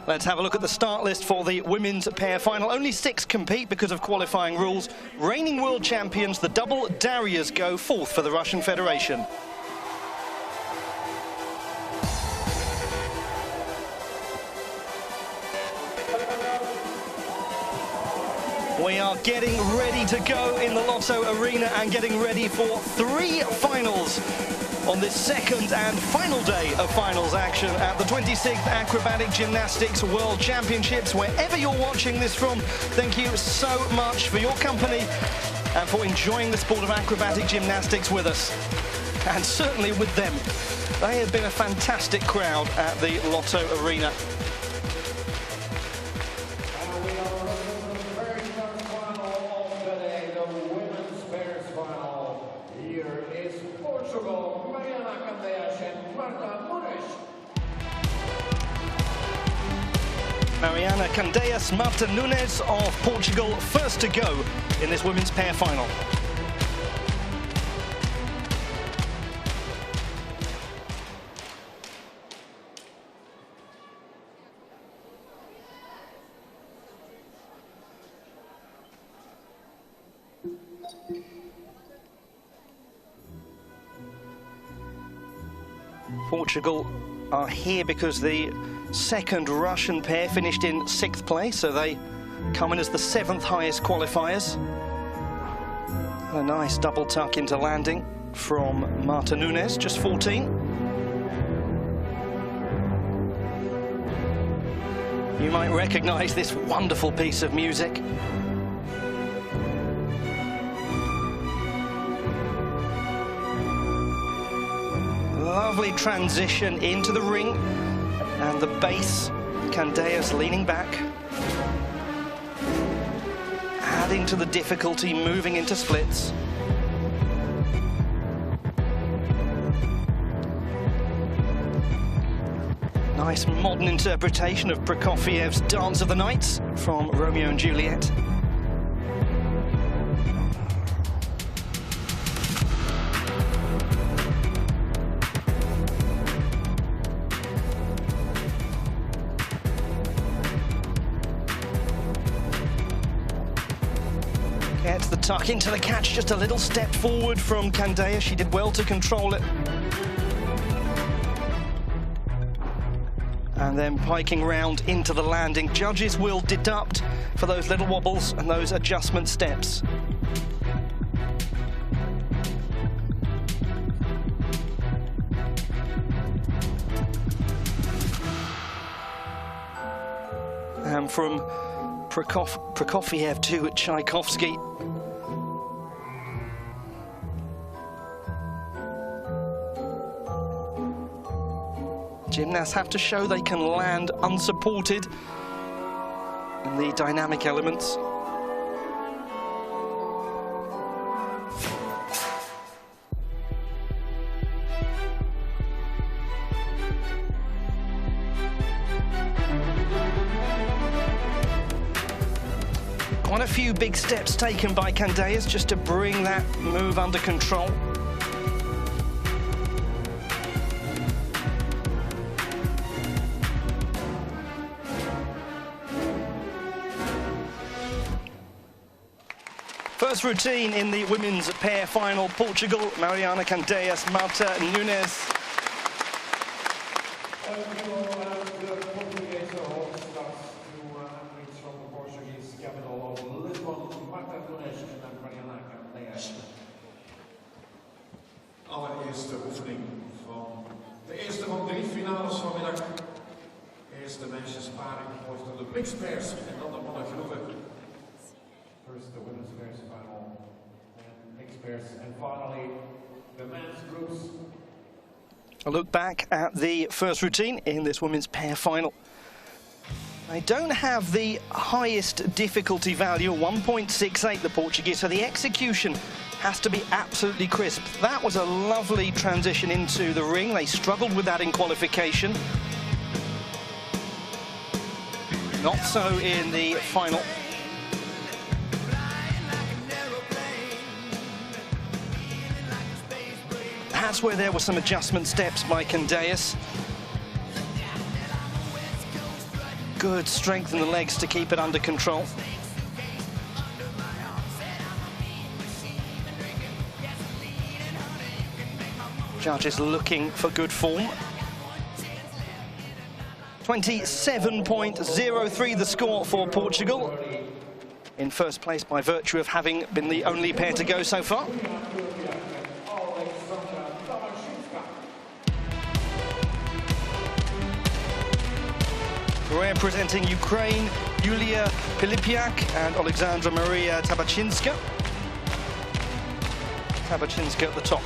Let's have a look at the start list for the women's pair final. Only 6 compete because of qualifying rules. Reigning world champions, the double Darias, go fourth for the Russian Federation. We are getting ready to go in the Lotto Arena and getting ready for 3 finals on this second and final day of finals action at the 26th Acrobatic Gymnastics World Championships. Wherever you're watching this from, thank you so much for your company and for enjoying the sport of acrobatic gymnastics with us, and certainly with them. They have been a fantastic crowd at the Lotto Arena. Mariana Candeias, Marta Nunes of Portugal, first to go in this women's pair final. Portugal are here because the second Russian pair finished in 6th place, so they come in as the 7th highest qualifiers. A nice double tuck into landing from Marta Nunes, just 14. You might recognize this wonderful piece of music. Lovely transition into the ring, and the base, Candeias leaning back, adding to the difficulty, moving into splits. Nice modern interpretation of Prokofiev's Dance of the Nights from Romeo and Juliet. Gets the tuck into the catch, just a little step forward from Candeias. She did well to control it. And then piking round into the landing. Judges will deduct for those little wobbles and those adjustment steps. And from Prokofiev to Tchaikovsky. Gymnasts have to show they can land unsupported in the dynamic elements. Quite a few big steps taken by Candeias just to bring that move under control. First routine in the women's pair final. Portugal, Mariana Candeias, Marta Nunes. Allereerste oefening van de eerste van 3 finales vanmiddag. Eerst de meisjesparing, gevolgd door de mixed pairs en dan de mannengroepen. First the women's pairs final, and mixed pairs, and finally the men's groups. A look back at the first routine in this women's pair final. They don't have the highest difficulty value, 1.68, the Portuguese, so the execution has to be absolutely crisp. That was a lovely transition into the ring. They struggled with that in qualification. Not so in the final. That's where there were some adjustment steps by Candeias. Good strength in the legs to keep it under control. Judges looking for good form. 27.03 the score for Portugal. In first place by virtue of having been the only pair to go so far. Representing Ukraine, Yulia Pilipiak and Alexandra Maria Tabachinska. Tabachinska at the top.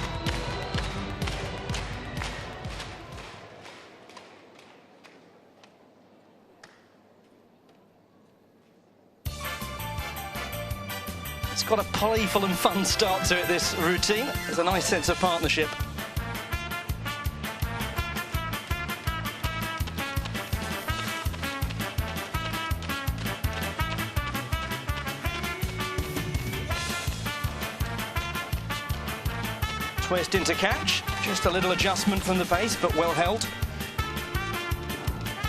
It's got a playful and fun start to it, this routine. There's a nice sense of partnership. Twist into catch, just a little adjustment from the base, but well held.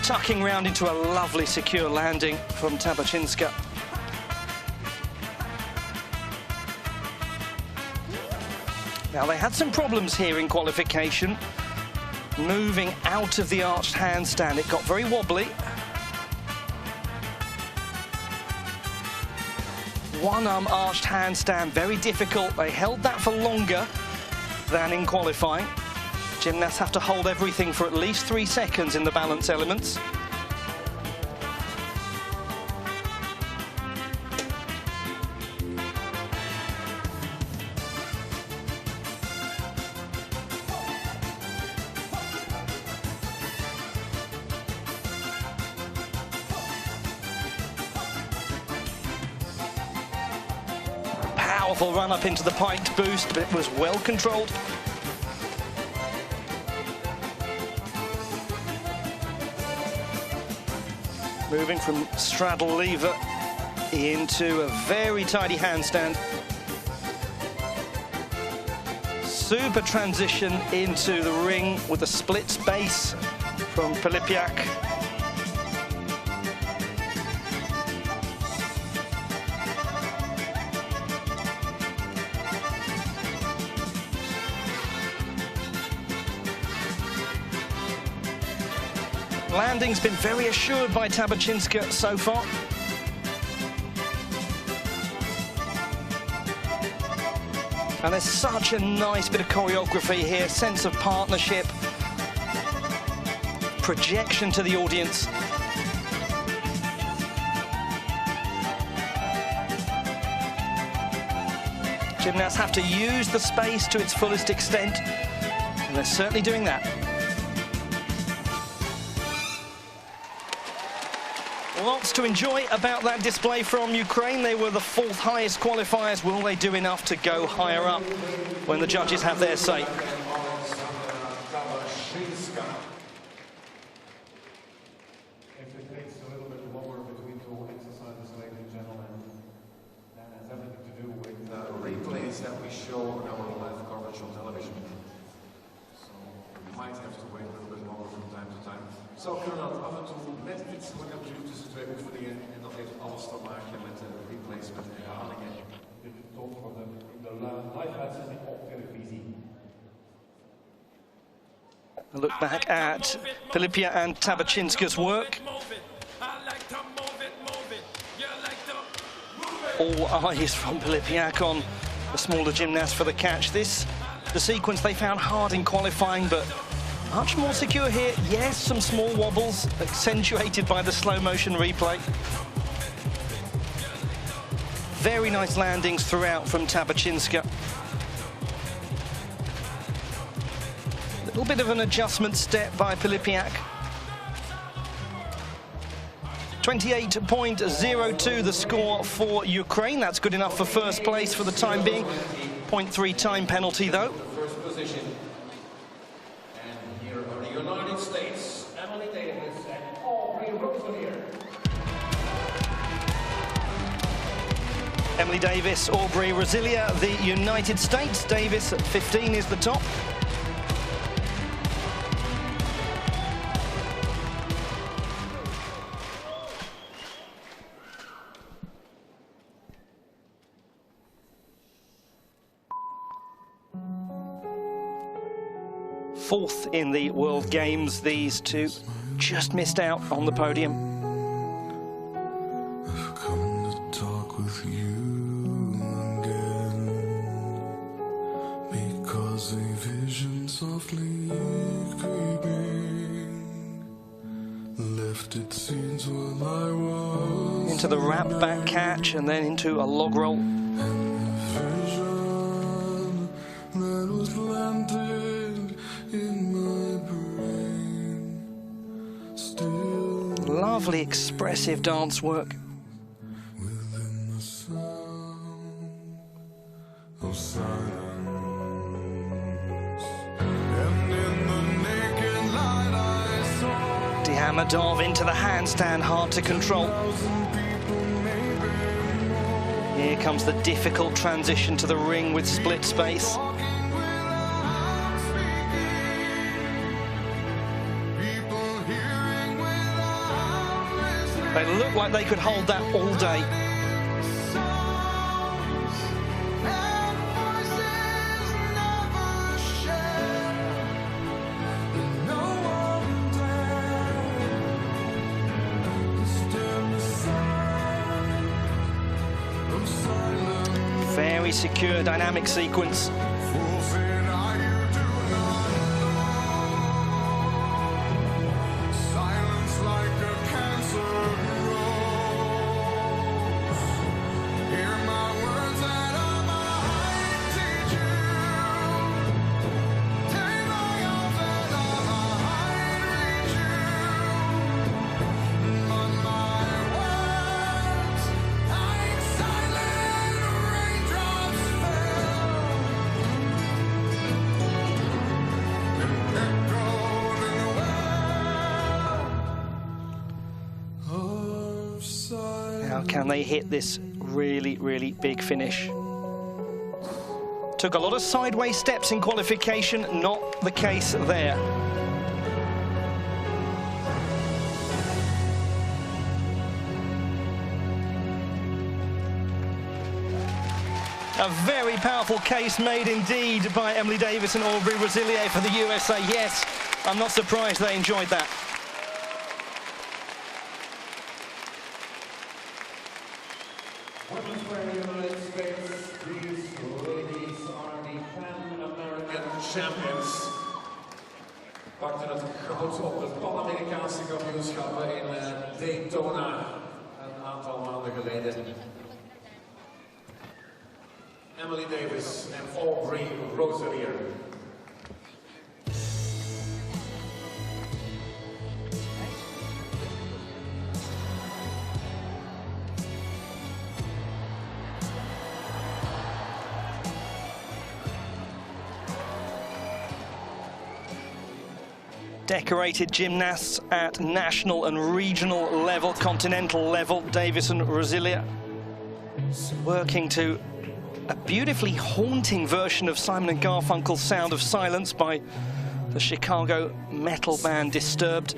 Tucking round into a lovely secure landing from Tabachinska. Now, they had some problems here in qualification. Moving out of the arched handstand, it got very wobbly. One-arm arched handstand, very difficult. They held that for longer than in qualifying. Gymnasts have to hold everything for at least 3 seconds in the balance elements. Powerful run up into the piked boost, but it was well controlled. Moving from straddle lever into a very tidy handstand. Super transition into the ring with a split base from Pilipiak. Landing's been very assured by Tabachinska so far. And there's such a nice bit of choreography here, sense of partnership, projection to the audience. Gymnasts have to use the space to its fullest extent, and they're certainly doing that. Lots to enjoy about that display from Ukraine. They were the 4th highest qualifiers. Will they do enough to go higher up when the judges have their say? If it takes a little bit longer between 2 exercises, ladies and gentlemen, that has everything to do with the replays that we show on our live coverage on television. So we might have to wait a little bit longer from time to time. Zo kunnen we dat af en toe net iets langer duren tussen 2 oefeningen en dat heeft alles te maken met de replays, met herhalingen. Dit toont voor de live uitzending op televisie. A look back at Pilipiak and Tabachinska's work. All eyes from Pilipiak on the smaller gymnast for the catch. This, the sequence they found hard in qualifying, but much more secure here. Yes, some small wobbles, accentuated by the slow motion replay. Very nice landings throughout from Tabachinska. A little bit of an adjustment step by Pilipiak. 28.02 the score for Ukraine. That's good enough for first place for the time being. 0.3 time penalty though. First position. United States, Emily Davis and Aubrey Rosalier. Emily Davis, Aubrey Rosalier, the United States. Davis at 15 is the top. 4th in the World Games. These two just missed out on the podium. I've come to talk with you again, because a vision softly creeping left its scenes while I was into the wrap back catch and then into a log roll. and the vision that was planted in my brain still Lovely expressive dance work. within the sound of silence, and in the naked light I saw Diamadov into the handstand, hard to control. 1,000 people, maybe more, Here comes the difficult transition to the ring with split space. talking without speaking, people hearing without listening. They look like they could hold that all day. Songs and voices never shared, and no one dared disturb the sound of silence. Very secure dynamic sequence. Fools say now you do not know. Silence like a cancer grows. Hear my words that I might teach you. Take my arms that I might reach you. But my words, like silent raindrops, fell and echoed in the well of silence. How can they hit this really, really big finish? Took a lot of sideways steps in qualification, not the case there. A very powerful case made indeed by Emily Davis and Aubrey Rosilier for the USA. Yes, I'm not surprised they enjoyed that. Women's wear United States, these ladies are the Pan-American champions. Pakten het goud op het Pan-Amerikaanse kampioenschappen in Daytona een aantal maanden geleden. Emily Davis en Aubrey Rosilier. Decorated gymnasts at national and regional level, continental level, Davis and Rosilier, working to a beautifully haunting version of Simon & Garfunkel's Sound of Silence by the Chicago metal band Disturbed.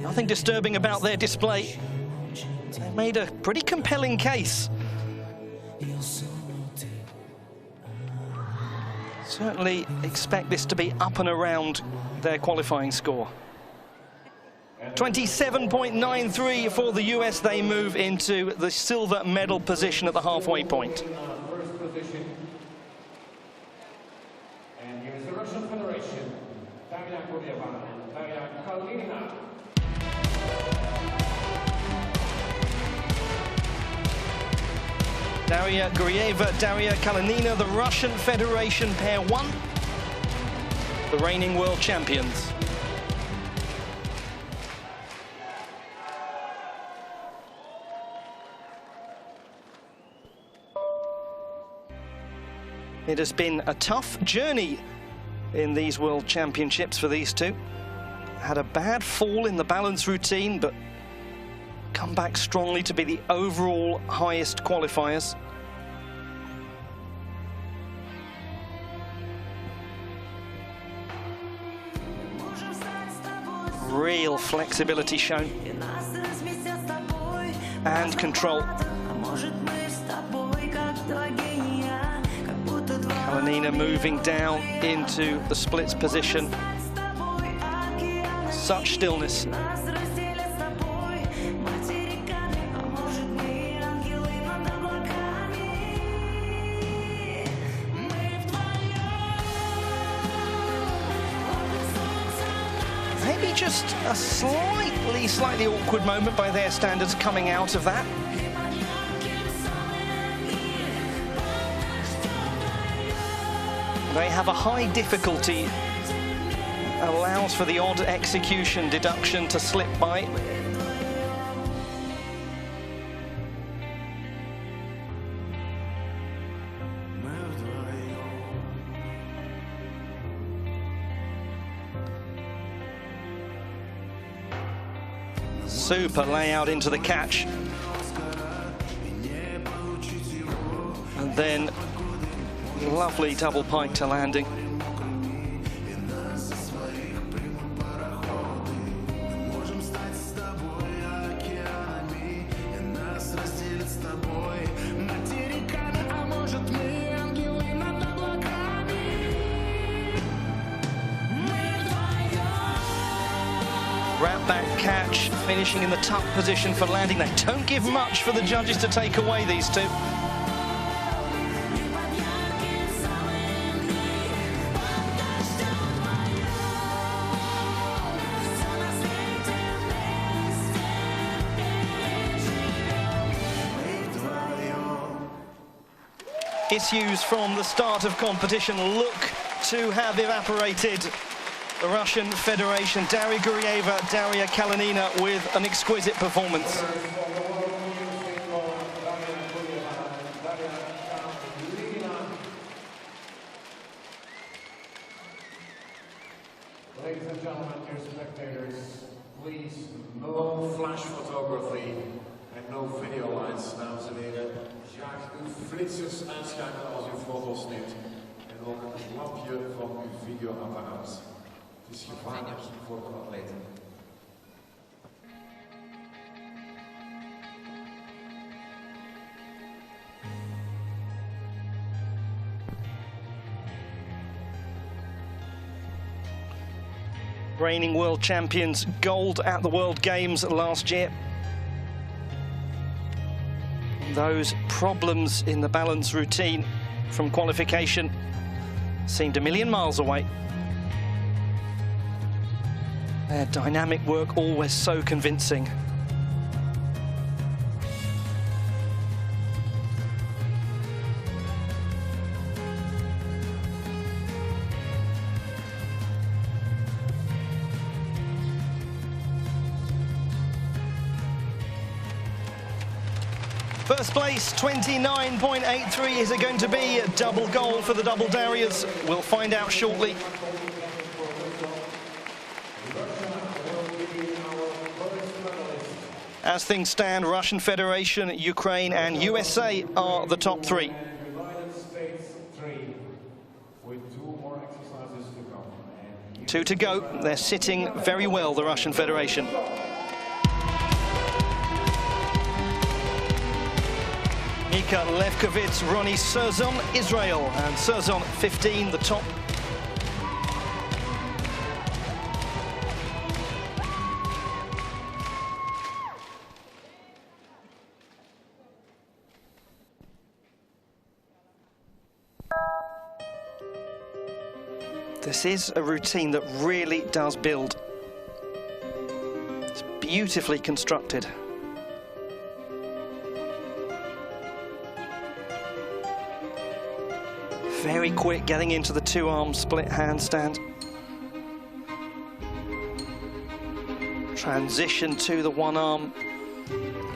Nothing disturbing about their display. They made a pretty compelling case. Certainly expect this to be up and around their qualifying score. 27.93 for the US. They move into the silver medal position at the halfway point. First position. And here's the Russian Federation. Daria Gurieva and Daria Kalina. Daria Gurieva, Daria Kalinina, the Russian Federation pair one, the reigning world champions. It has been a tough journey in these World Championships for these two. Had a bad fall in the balance routine, but come back strongly to be the overall highest qualifiers. Real flexibility shown and control. Kalinina moving down into the splits position. Such stillness. Maybe just a slightly awkward moment by their standards coming out of that. They have a high difficulty, allows for the odd execution deduction to slip by. Super layout into the catch. And then lovely double pike to landing. Wrap back catch, finishing in the tuck position for landing. They don't give much for the judges to take away, these two. Issues from the start of competition look to have evaporated. The Russian Federation, Daria Gurieva, Daria Kalinina with an exquisite performance. Ladies and gentlemen, dear spectators, please, no flash photography en no video lines, dames en heren. Graag uw flitsers aanschakelen als u foto's neemt en ook het lampje van uw videoapparaat. Het is gevaarlijk voor de atleten. Reigning world champions, gold at the World Games last year. Those problems in the balance routine from qualification seemed a million miles away. Their dynamic work always so convincing. First place, 29.83. Is it going to be a double goal for the double Darias? We'll find out shortly. As things stand, Russian Federation, Ukraine and USA are the top three. United States 3, with 2 more exercises to come. 2 to go. They're sitting very well, the Russian Federation. Mika Levkovitz, Ronnie Surzon, Israel, and Surzon 15, the top. This is a routine that really does build. It's beautifully constructed. Very quick getting into the 2-arm split handstand. Transition to the 1-arm.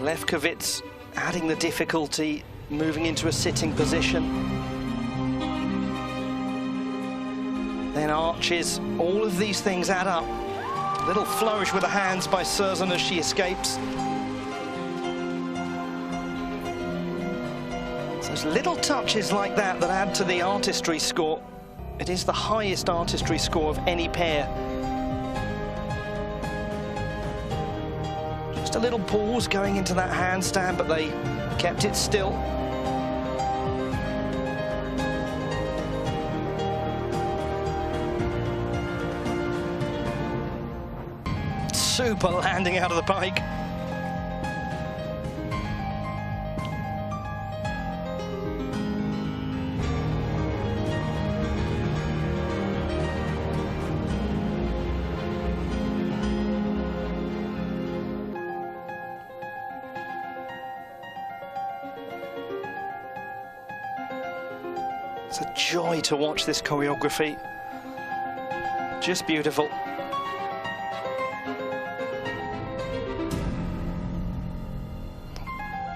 Levkovitz adding the difficulty, moving into a sitting position. Then arches. All of these things add up. A little flourish with the hands by Surzon as she escapes. Those little touches like that that add to the artistry score. It is the highest artistry score of any pair. Just a little pause going into that handstand, but they kept it still. super landing out of the pike. It's a joy to watch this choreography. Just beautiful.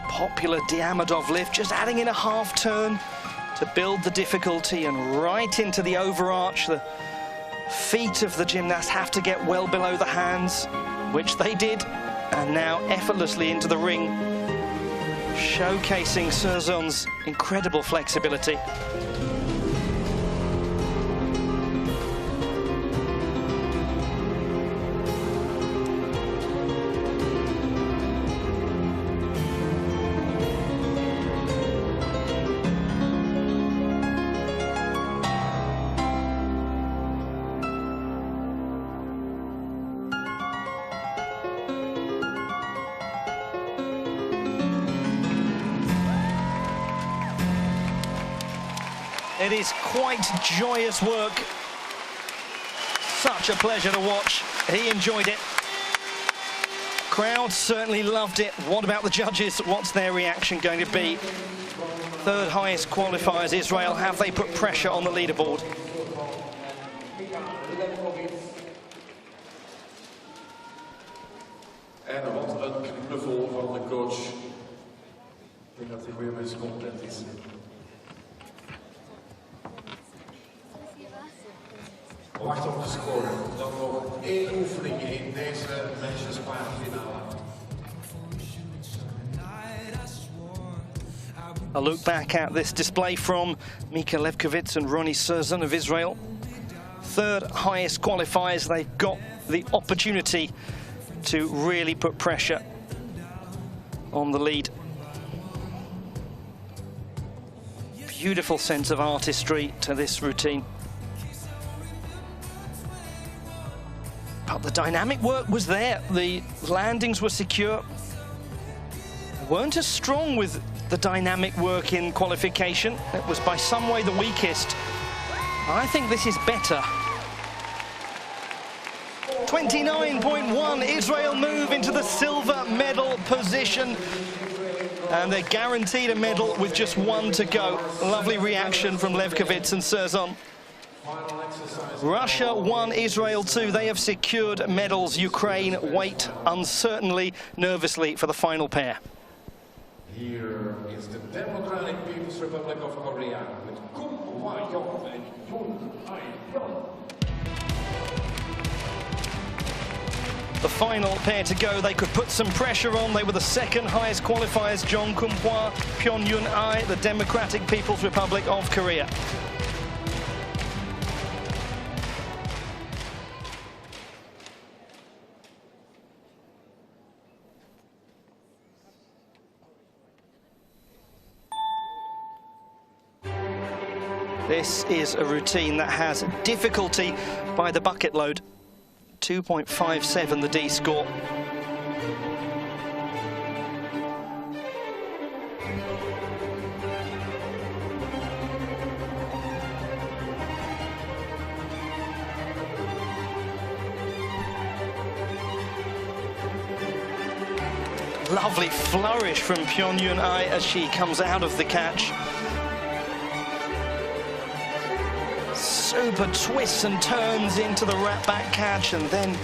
Popular Diamondov lift, just adding in a half turn to build the difficulty, and right into the overarch. The feet of the gymnast have to get well below the hands, which they did, and now effortlessly into the ring, showcasing Serzon's incredible flexibility. It is quite joyous work. Such a pleasure to watch. He enjoyed it. Crowd certainly loved it. What about the judges? What's their reaction going to be? Third highest qualifiers, Israel. Have they put pressure on the leaderboard? En wat een knuffel van de coach. Ik denk dat hij weer met zijn content is. Wacht op de score. Dan nog 1 oefening in deze mensenspaarfinale. A look back at this display from Mika Levkovitz and Ronnie Serzon of Israel. Third highest qualifiers. They've got the opportunity to really put pressure on the lead. Beautiful sense of artistry to this routine. But the dynamic work was there. The landings were secure. They weren't as strong with the dynamic work in qualification. It was by some way the weakest. I think this is better. 29.1, Israel move into the silver medal position. And they're guaranteed a medal with just 1 to go. Lovely reaction from Levkovitz and Serzon. Russia 1, Israel 2. They have secured medals. Ukraine wait uncertainly, nervously for the final pair. Here is the Democratic People's Republic of Korea with Kum Hwa-young and Yoon Ae-yeon. The final pair to go, they could put some pressure on. They were the second highest qualifiers, Jong Kum-hwa, Pyongyun-ae, the Democratic People's Republic of Korea. This is a routine that has difficulty by the bucket load. 2.57 the D score. Lovely flourish from Pyongyun-ae as she comes out of the catch. Super twists and turns into the wrap back catch, and then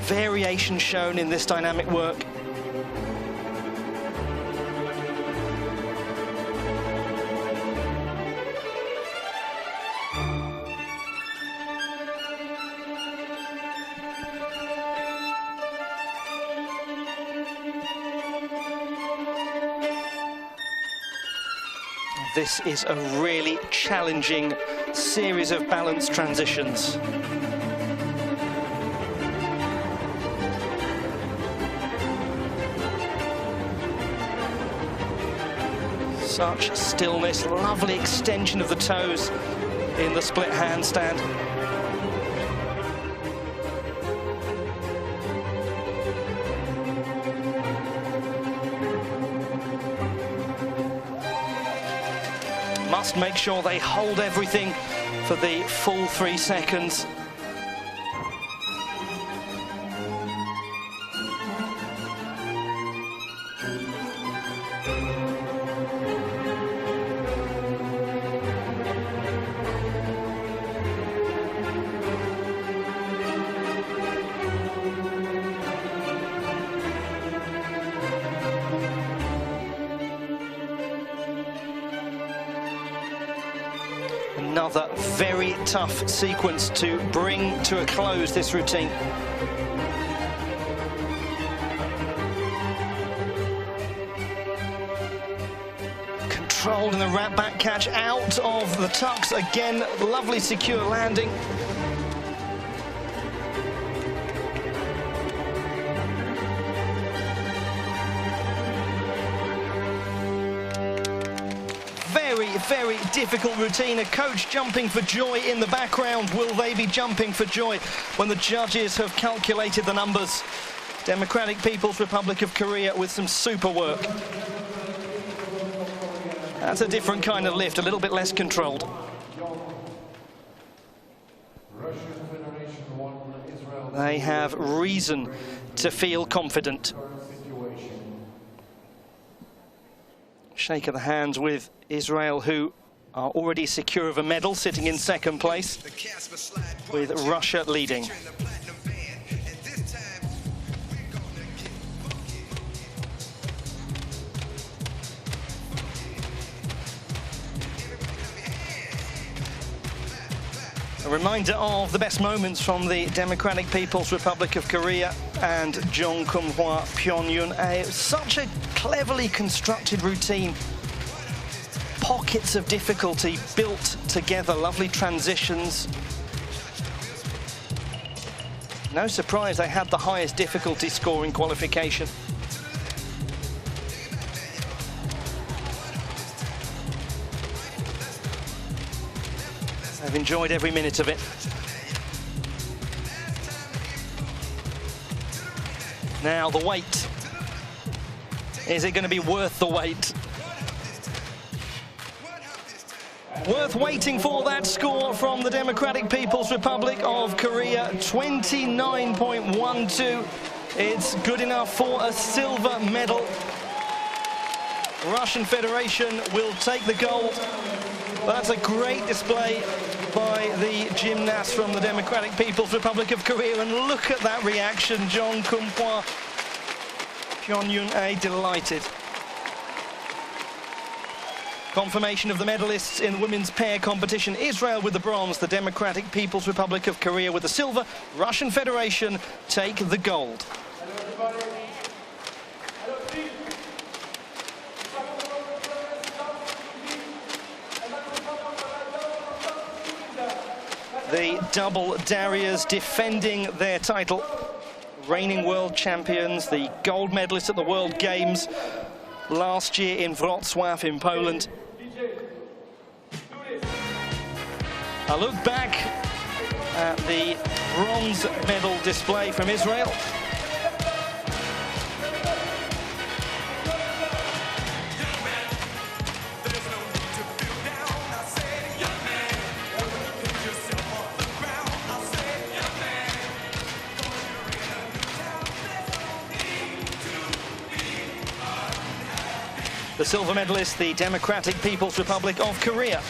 variation shown in this dynamic work. This is a really challenging series of balance transitions. Such stillness, lovely extension of the toes in the split handstand. must make sure they hold everything for the full 3 seconds. Another very tough sequence to bring to a close this routine. Controlled in the wrap back catch out of the tucks. Again, lovely secure landing. Very difficult routine. A coach jumping for joy in the background. Will they be jumping for joy when the judges have calculated the numbers? Democratic People's Republic of Korea with some super work. That's a different kind of lift, a little bit less controlled. They have reason to feel confident. Shake of the hands with Israel, who are already secure of a medal, sitting in second place, with Russia leading. A reminder of the best moments from the Democratic People's Republic of Korea and Jongkumhwa Pyongyun. Such a cleverly constructed routine. Pockets of difficulty built together, lovely transitions. No surprise they had the highest difficulty score in qualification. I've enjoyed every minute of it. Now the wait. Is it going to be worth the wait? Worth waiting for that score from the Democratic People's Republic of Korea, 29.12. It's good enough for a silver medal. Russian Federation will take the gold. That's a great display by the gymnasts from the Democratic People's Republic of Korea. And look at that reaction, Jongkumhwa Pyongyun delighted. Confirmation of the medalists in the women's pair competition. Israel with the bronze, the Democratic People's Republic of Korea with the silver. Russian Federation take the gold. The double Darias defending their title. Reigning world champions, the gold medalists at the World Games last year in Wrocław in Poland. A look back at the bronze medal display from Israel. The silver medalist, the Democratic People's Republic of Korea.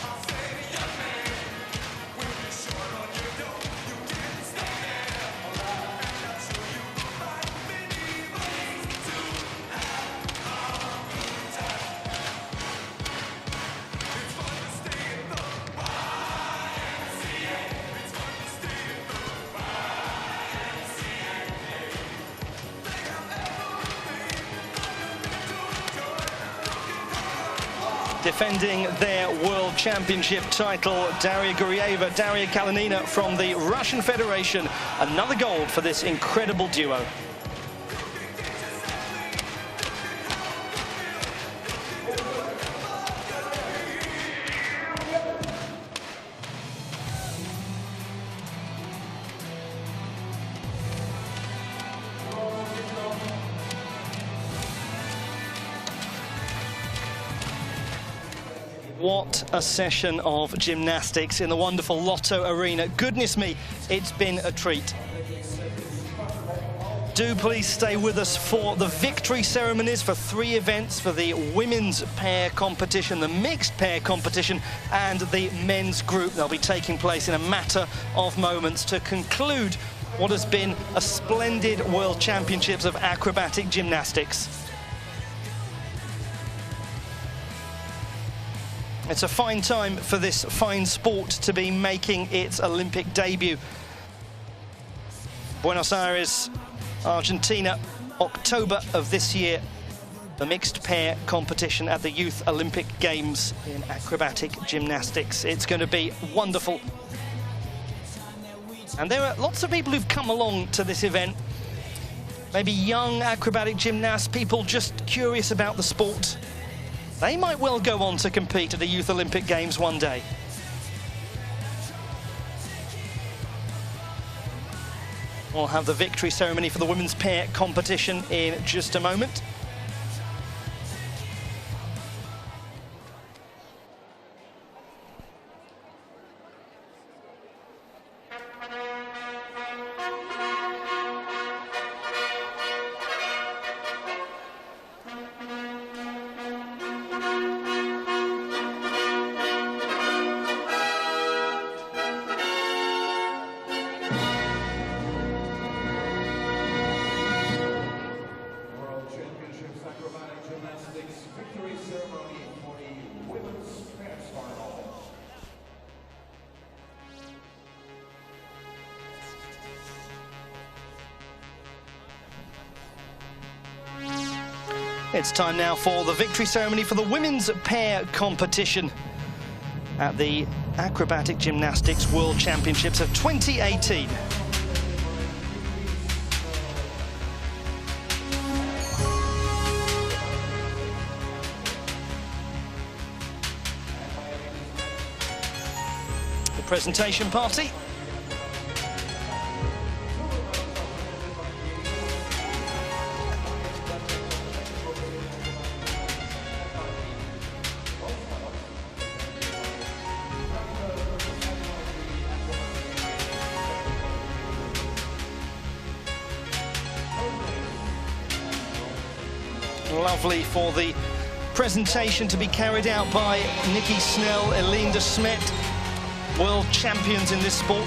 Defending their World Championship title, Daria Gurieva, Daria Kalinina from the Russian Federation. Another gold for this incredible duo. What a session of gymnastics in the wonderful Lotto Arena. Goodness me, it's been a treat. Do please stay with us for the victory ceremonies for 3 events, for the women's pair competition, the mixed pair competition, and the men's group. They'll be taking place in a matter of moments to conclude what has been a splendid World Championships of acrobatic gymnastics. It's a fine time for this fine sport to be making its Olympic debut. Buenos Aires, Argentina, October of this year, the mixed pair competition at the Youth Olympic Games in acrobatic gymnastics. It's going to be wonderful. And there are lots of people who've come along to this event. Maybe young acrobatic gymnasts, people just curious about the sport. They might well go on to compete at the Youth Olympic Games one day. We'll have the victory ceremony for the women's pair competition in just a moment. It's time now for the victory ceremony for the women's pair competition at the Acrobatic Gymnastics World Championships of 2018. The presentation party. Lovely for the presentation to be carried out by Nikki Snell, Eline de Smet, world champions in this sport.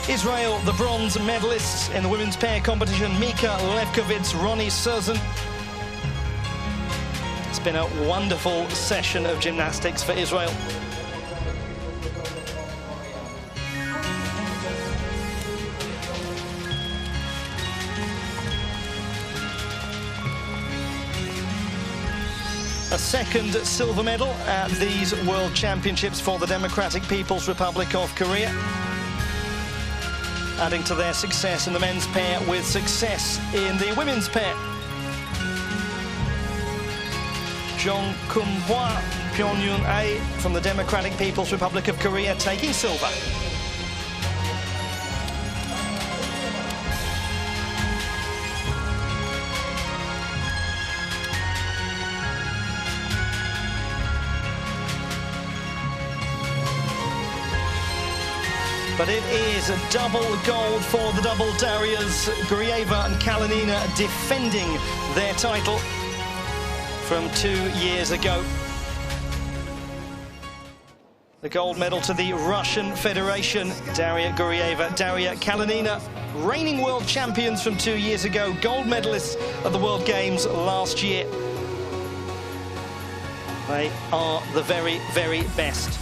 Israel, the bronze medalists in the women's pair competition, Mika Levkovitz, Ronnie Surzan. It's been a wonderful session of gymnastics for Israel. A second silver medal at these World Championships for the Democratic People's Republic of Korea, adding to their success in the men's pair with success in the women's pair. Jong Kum-hwa, Pyongyun-ae from the Democratic People's Republic of Korea taking silver. But it is a double gold for the double Darias. Gurieva and Kalinina defending their title from 2 years ago. The gold medal to the Russian Federation. Daria Gurieva, Daria Kalinina, reigning world champions from 2 years ago, gold medalists at the World Games last year. They are the very, very best.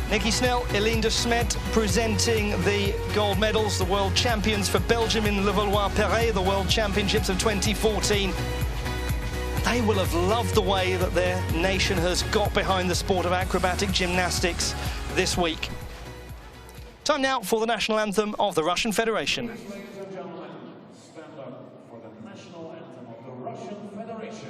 Nikki Snell, Eline de Smet presenting the gold medals, the world champions for Belgium in Levallois-Perret, the World Championships of 2014. They will have loved the way that their nation has got behind the sport of acrobatic gymnastics this week. Time now for the national anthem of the Russian Federation. Ladies and gentlemen, stand up for the national anthem of the Russian Federation.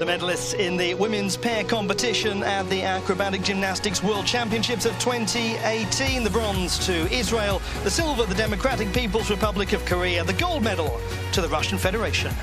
The medalists in the women's pair competition at the Acrobatic Gymnastics World Championships of 2018. The bronze to Israel, the silver the Democratic People's Republic of Korea, the gold medal to the Russian Federation.